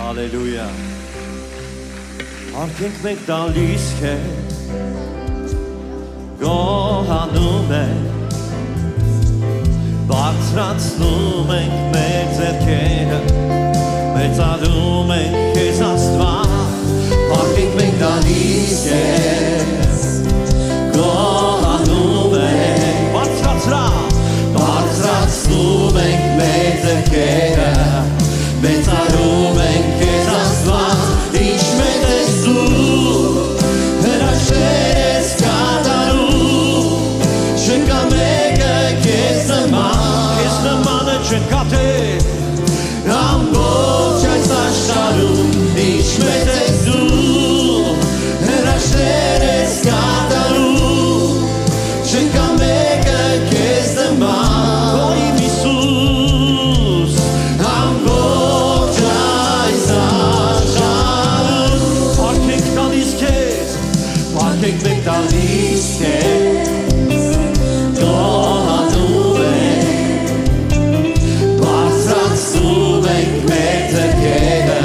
Հալելույա։ Արդենք մենք տալիս քեզ գոհանում ենք, բարձրացնում ենք մեր ձեռքերը, մեծարում ենք քեզ Աստված։ Արդենք մենք տալիս քեզ գոհանում ենք, բարձրացնում ենք մեր ձեռքերը, մեծարում ենք քեզ Աստված, ինչ մեծ ես դու, հրաշքներ ես կատարում, չկա մեկը քեզ նմանը չկա թե ամբողջ այս աշխարհում, ինչ մեծ ես դու, հրաշքներ ես կատարում, չկա մեկը քեզ նման։ Տալիս քեզ գոհանում ենք, բարձրացնում ենք մեր ձեռքերը,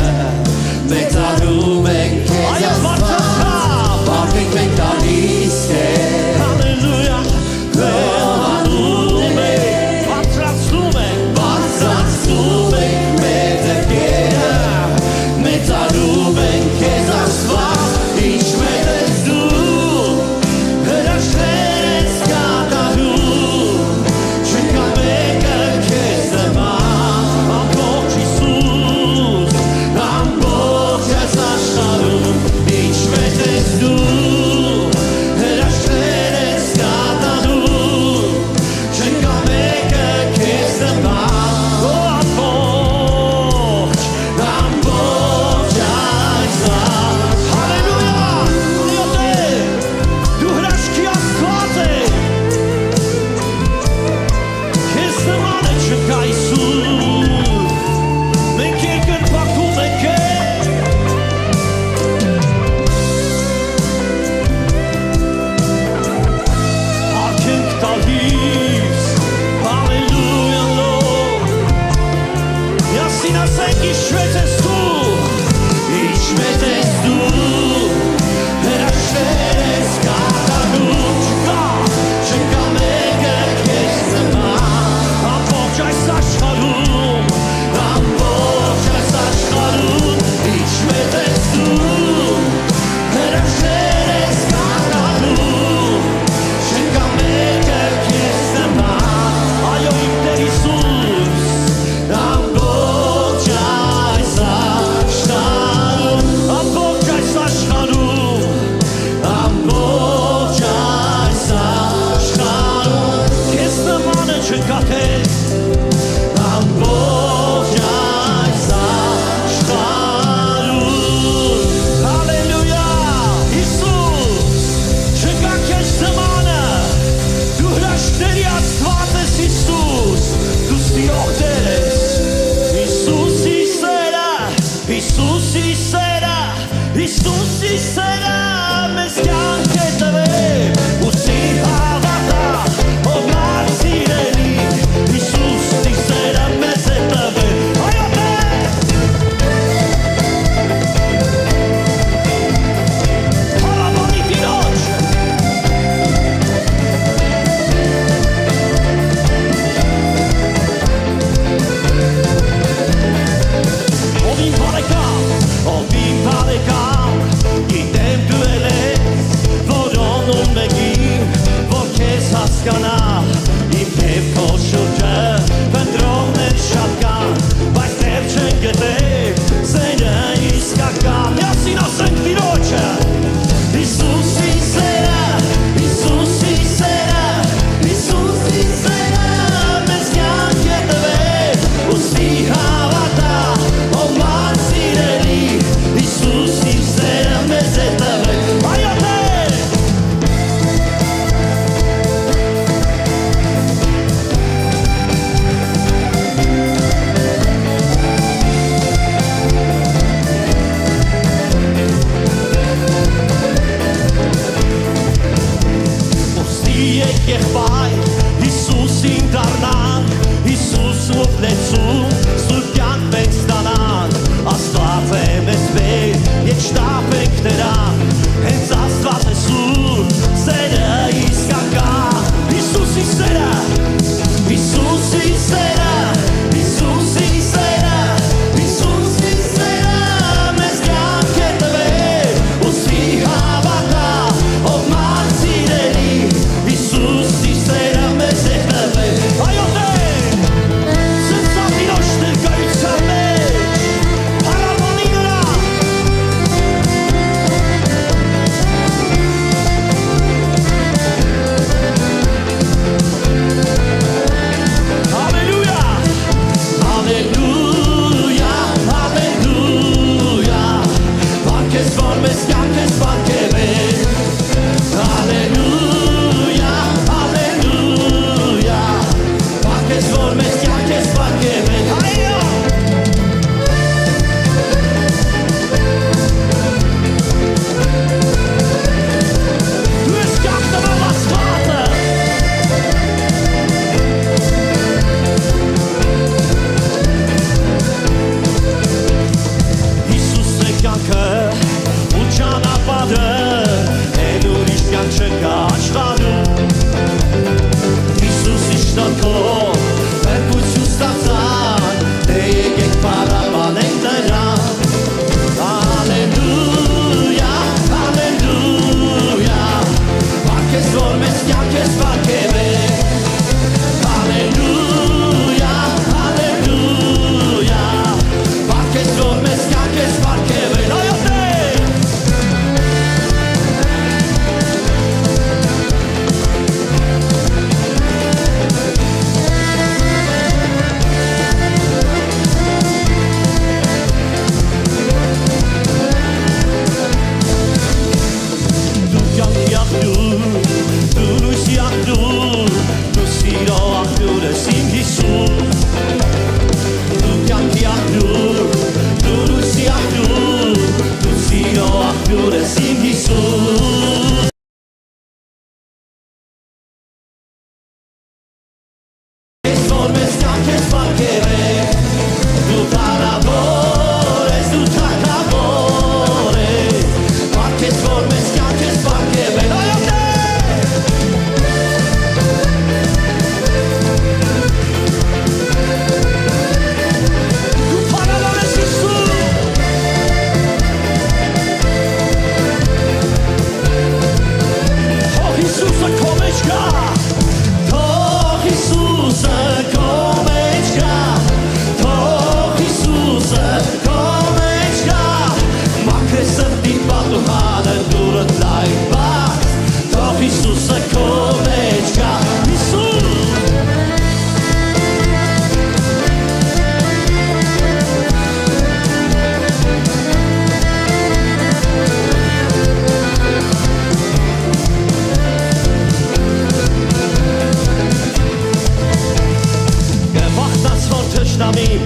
մեծարում ենք քեզ Աստված։ Արդենք մենք տալիս քեզ հալելույա գոհանում ենք, բարձրացնում ենք մեր ձեռքերը, մեծարում ենք քեզ Աստված, ինչ մեծ ես դու,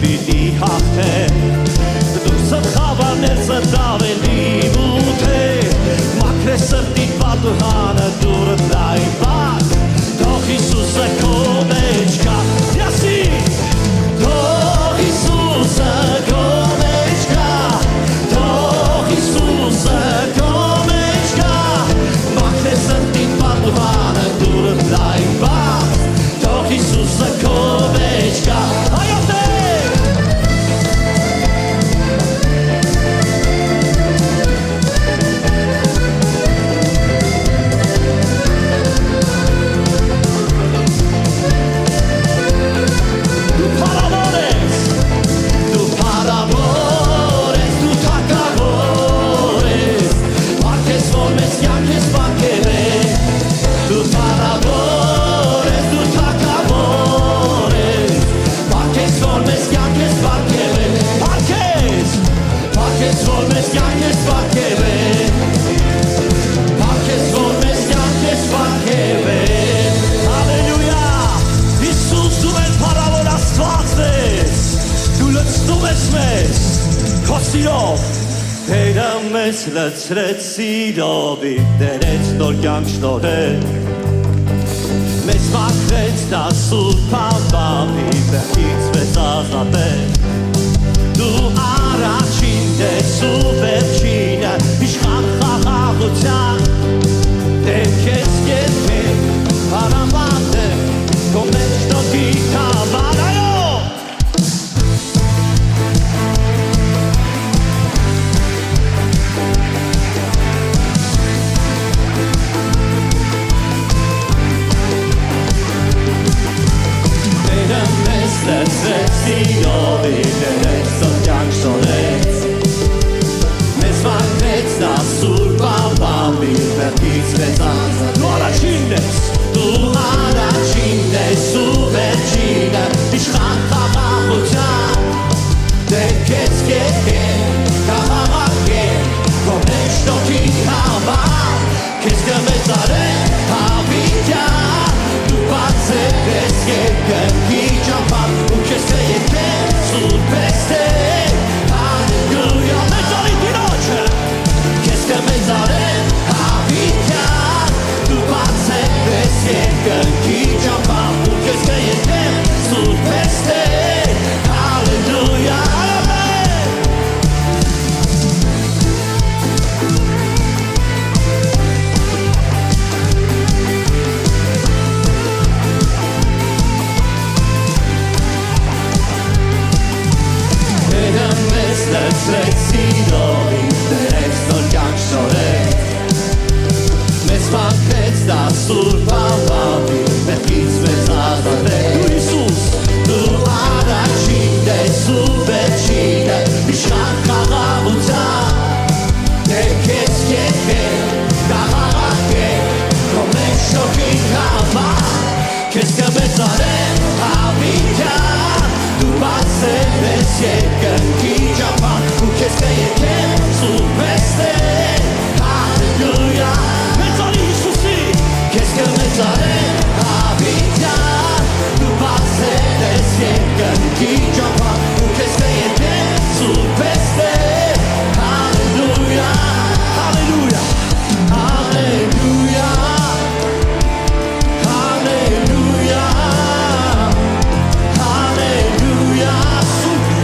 պիտի հաղթեր Դու սխավաներսը դավելի մութ է Մաքրե սրտիդ պատուհանը դուրը դային բակ Թող Հիսուսը քո մեջ կա Յասի Թող Հիսուսը քո մեջ կա Թող Հիսուսը քո մեջ կա Մաքրե սրտիդ պատուհանը դուրը դային բակ Թող Հիսուսը քո մեջ կա Տերը մեզ լցրեց սիրով իր դերեց նոր կյանք շնորհել Մեզ մաքրեց դա սուրբ անվամբ իր վերքից մեզ ազատել Դու առաջին ես ու վերջինը իշխան խաղաղության Դեր քեզ կերքել հարամանդ է քո մեջ նոտի համար այո Լցրեց սիրով իր դերեց նոր կյանք շնորհեց Մեզ մաքրեց դա սուրբ անվամբ իր վերքից մեզ ազատել Դու առաջինն ես Դու առաջինն ես ու վերջինը իշխան խաղաղության Դեր քեզ կերքել կհամակել քո մեջ շնորհի համար Քեզ կմեծարել հավիտյան Դու բացել ես երկնքի ճամփան ու քեզ կերքել սուրբ էստեր Հալելույա մեծարի Տիրոջը Քեզ կմեծարել հավիտյան Դու բացել ես երկնքի ճամփան ու քեզ կերքել սուրբ էստեր Հալելույա Լցրեց սիրով իր դերեց նոր կյանք շնորհեց Մեզ մաքրեց դա սուրբ անվամբ իր վերքից մեզ ազատել Դու Հիսուս Դու առաջինն ես ու վերջինը իշխան խաղաղության Դեր քեզ կերքել կհաղաղել քո մեջ շնորհի համար Քեզ կմեծարել հավիտյան Դու բացել ես երկնքի ճամփան ու քեզ կերքել սուրբ էստեր Հալելույա Մեծարի Հիսուսի Քեզ կմեծարել հավիտյան Դու բացել ես երկնքի ճամփան ու քեզ կերքել սուրբ էստեր Հալելույա Հալելույա Հալելույա Hallelujah, Hallelujah, super,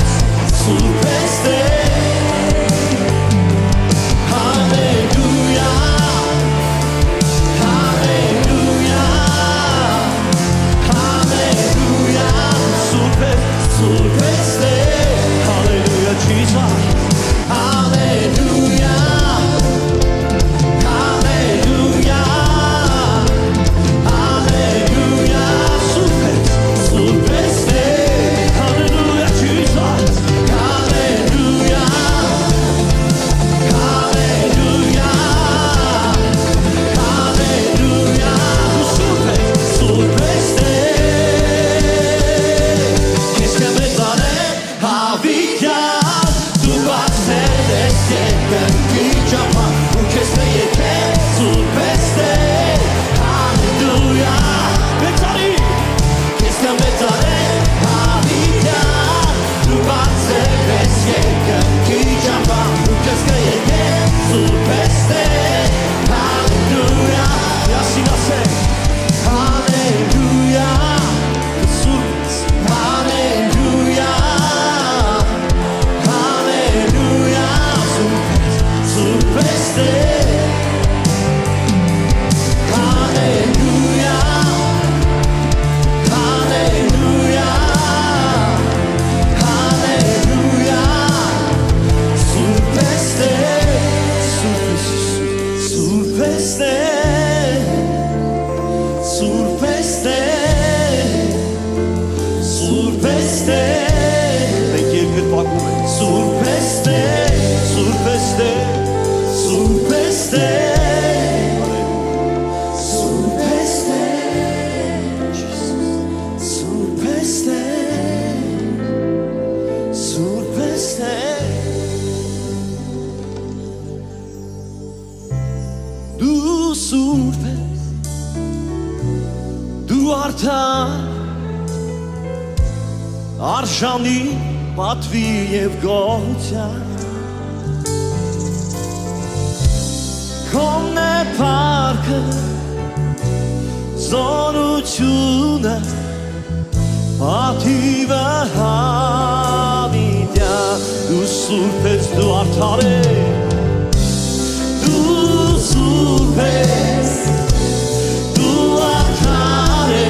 Get Surpeste Du surpes Du artar Arshani Matviyev Gocha Komne parke Zoruchuna Ativa Havidya Du surpes du artare Du surpes Du artare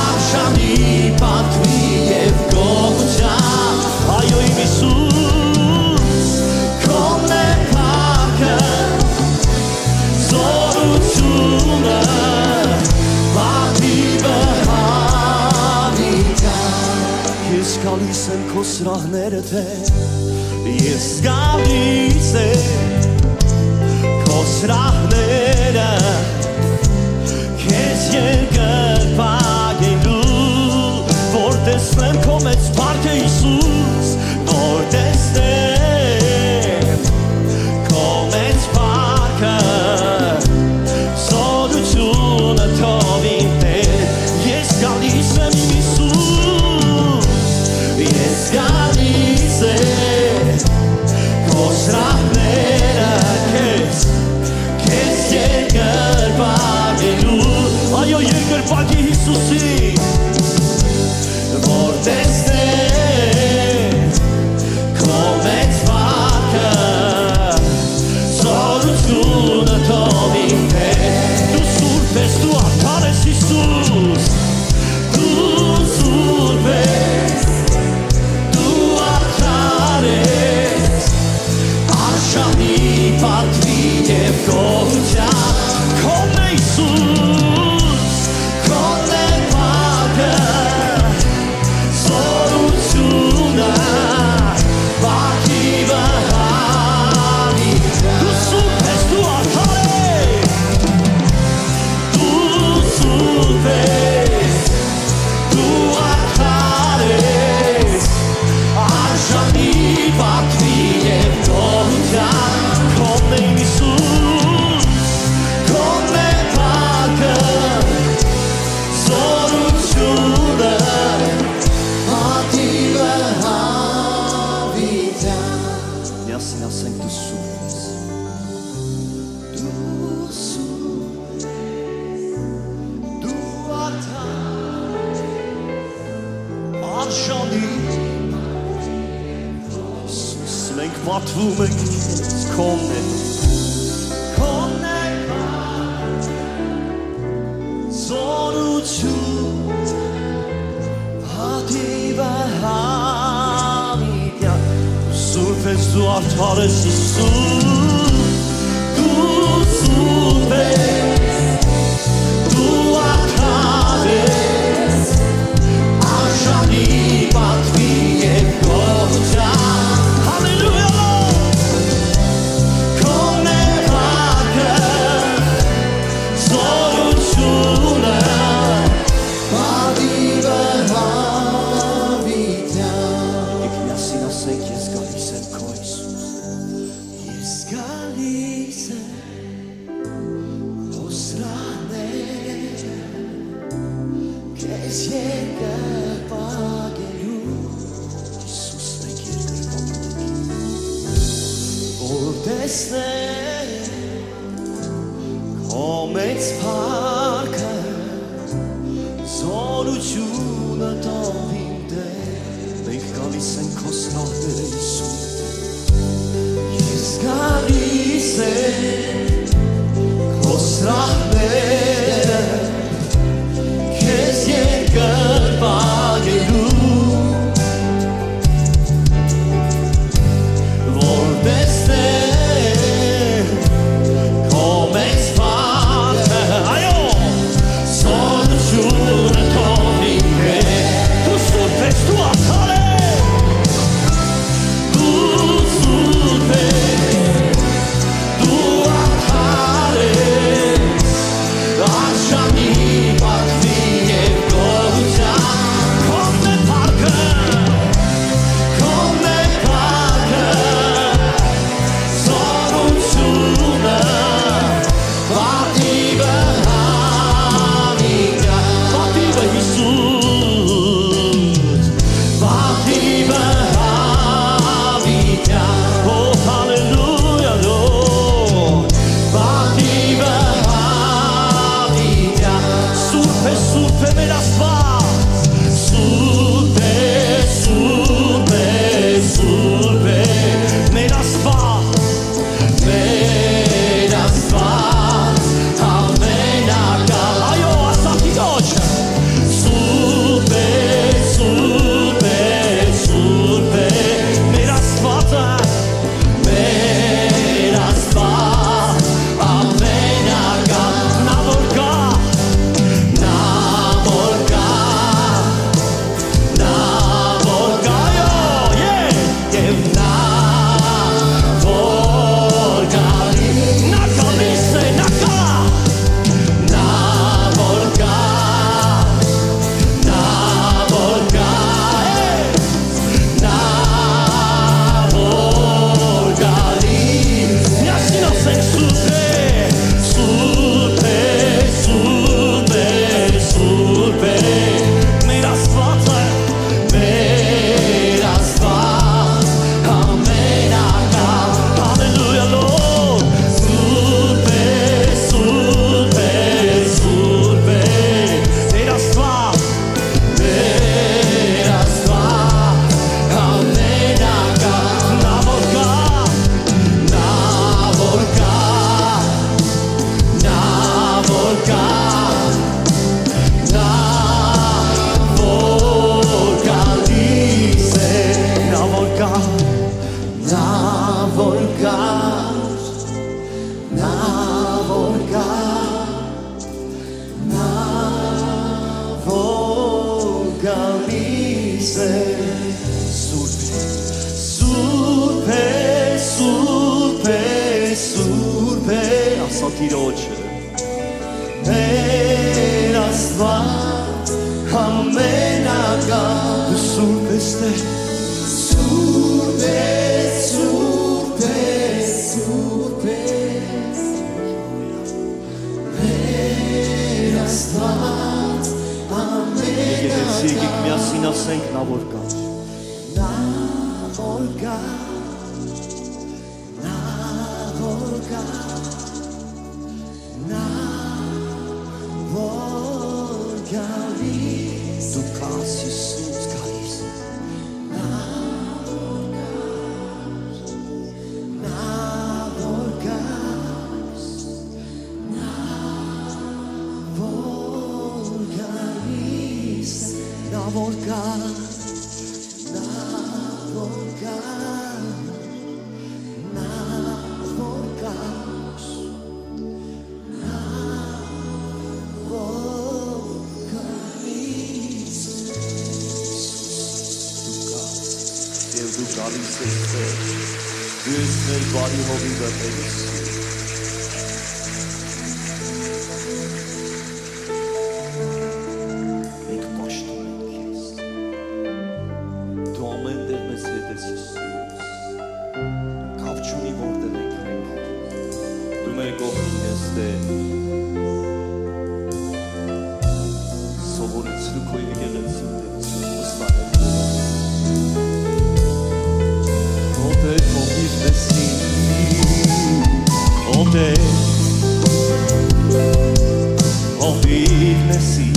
Arshani Patviyev Gocha Ayo im Isus Komne parke Zoruchuna Ես գալիս եմ քո սրահներդ հետ Ես գալիս եմ քո սրահները Քեզ երկրպագելու Որ տեսնեմ քո մեծ փառքը Հիսուս Որ տեսնեմ քո մեծ փառքը Սոդությունը թող իմ Տեր Ես գալիս եմ իմ Հիսուս Ես գալիս եմ քո սրահները Քեզ երկրպագելու Այո երկրպագի Հիսուսի Որ տեսնեմ քո մեծ փառքը Զորությունը թող իմ Տեր Դու սուրբ ես, դու արդար ես Հիսուս Դու սուրբ ես Արշանի պատվիև գողջա Քոն է Իսուս, քոն է պակը Զորությունը, պակիվը հավի Դու սուրբ ես, դու արդար ես Դու սուրբ ես, դու արդար ես Արշանի պատվիև գողջա Քոն է Իսուս, քոն է պակը Զորությունը, պատիվը հավիթա Միասին ասենք դու սուրբ ես Դու սուրբ Դու արդար Արշանի Մենք պատվում ենք քոնն է Զորություն Պատիվը հավիտյա Սուրբ ես դու արդար ես Իսուս Դու սուրբ ես Դու արդար ես Արշանի պատվի և գողջա Komets parka Զորությունը տող իմ Տեր Մենք գալիս ենք քո սրահները Հիսուս Ես գալիս եմ քո սրահները Քեզ երկրպագելու Որ տեսնեմ քո մեծ փառքը Այո Զորությունը թող իմ Տեր Դու սուրբ ես, դու արդար ես Տիրոջը մեր Աստված ամենակա դու սուրբ ես Տեր սուրբ ես սուրբ ես սուրբ ես մեր Աստված ամենակա Եկեք միասին ասենք նա որ կա Դու գալիս ես Տեր, դու ես մեր բարի հովիվը Տերս մենք պաշտում ենք քեզ դու ամեն տեղ մեզ հետ ես Հիսուս կապ չունի որտեղ ենք մենք դու մեր կողքին ես Տեր սովորեցրու քո եկեղեցին Ովիվ մեսի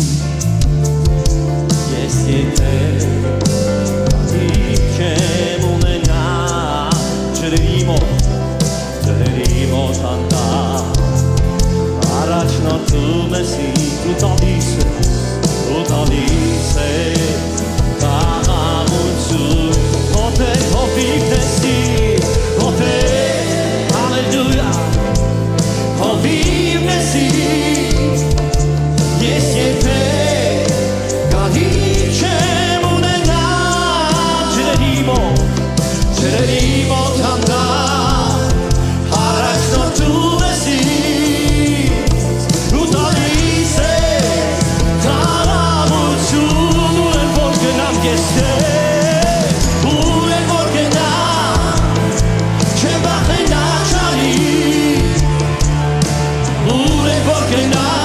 ես եթեր Ադիք չեմ ունենա ջրերի մոտ հանդա Առաջնորդում ես ու տալիս տաղամություն Ոտեր ովիվ մեսի Հալելույա Ովիվ մեսի Ես եթեր գադիք չեմ ունենա ջրերի մոտ հանդա Առաջնորդում ես ինձ ու տալիս ես տաղամություն Ուր են որ գնամ ես Տեր Ուր են որ գնամ չեմ վախենա չարի Ուր են որ գնամ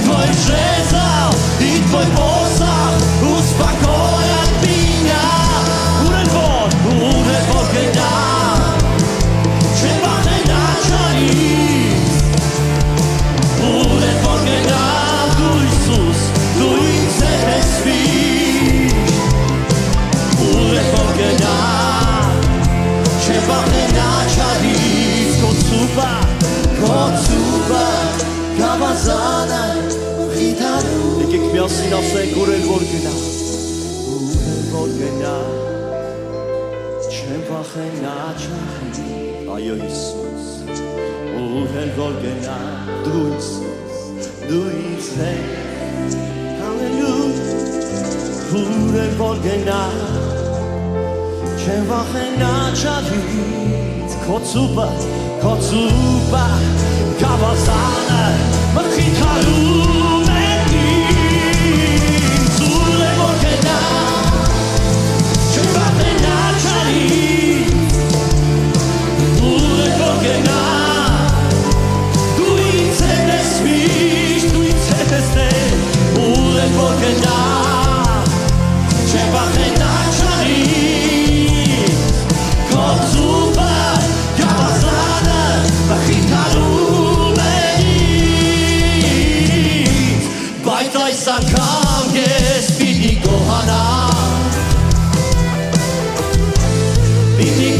Твой жезл и твой посох успокоят меня. Урен вот когда чем вахена чарит. Урен вот когда du Иисус, du не спишь. Урен вот когда чем вахена чарит. Կոցուբա գավազանը խիթարու Եկեք միասին ասենք ուր էլ որ գնա վախենա չարի այո Հիսուս ուր էլ որ գնա դու Հիսուս դու ինձ հետ հալելույա ուր էլ որ գնա չեմ վախենա չարից քո ծուպը գավազանը մխիթարում են ինձ ուր էլ որ գնա չեմ վախենա չարից ուր էլ որ գնա դու ինձ հետ ես միշտ դու ինձ հետ ես ուր էլ որ գնա չեմ վախենա չարից քո ծուպը գավազանը մխիթարում են ինձ բայց այս անգամ ես պիտի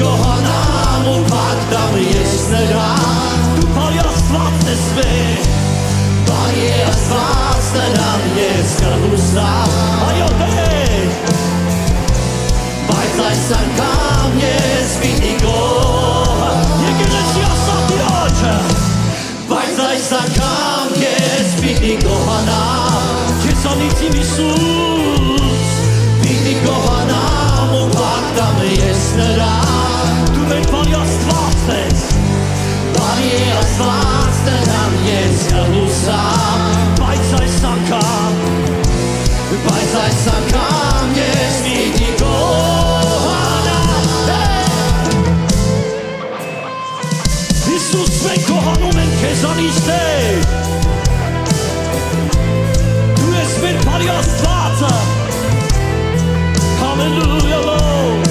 գոհանամ ու փակտամ ես նրան դու բարի Աստված ես մեր բարի Աստված նրան ես կհուսամ այո Տեր բայց այս անգամ ես պիտի եկեղեցի ասա Տիրոջը բայց այս անգամ ես պիտի գոհանամ քեզանից իմ Հիսուս պիտի գոհանամ ու փակտամ ես նրան դու մեր բարի Աստված ես բարի Աստված նրան ես կհուսամ բայց այս անգամ ես պիտի գոհանամ Հիսուս մենք գոհանում ենք քեզանից Տեր դու ես մեր բարի Աստվածը Hallelujah Lord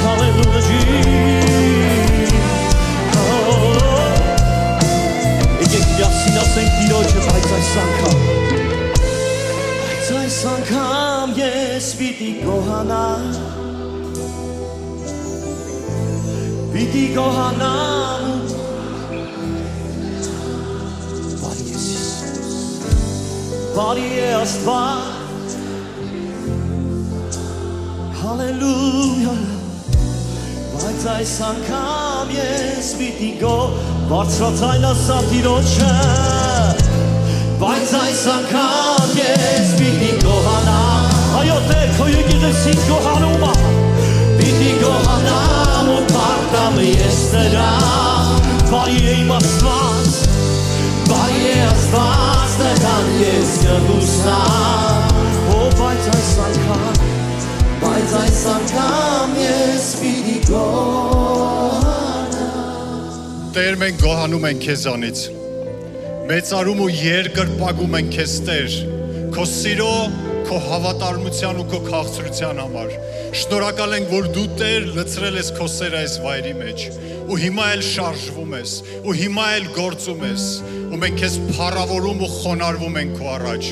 Hallelujah Jesus Եկեք միասին ասենք Տիրոջը բայց այս անգամ ես պիտի գոհանամ պիտի գոհանամ բարի ես Հիսուս բարի է Աստված Հալելույա բայց այս անգամ ես պիտի բարձրացայն ասա Տիրոջը բայց այս անգամ ես պիտի գոհանամ այո Տեր քո եկեղեցին գոհանում է պիտի գոհանամ ու փառտամ ես նրան բարի է իմ Աստված բարի է Աստված նրան ես կհուսամ բայց այս անգամ ես պիտի գոհանամ Տեր մենք գոհանում ենք քեզանից մեծարում ու երկրպագում ենք քեզ Տեր քո սիրո քո հավատարմության ու քո քաղցրության համար շնորհակալ ենք որ դու Տեր լցրել ես քո սերը այս վայրի մեջ ու հիմա էլ շարժվում ես ու հիմա էլ գործում ես ու մենք քեզ փառավորում ու խոնարհվում ենք քո առաջ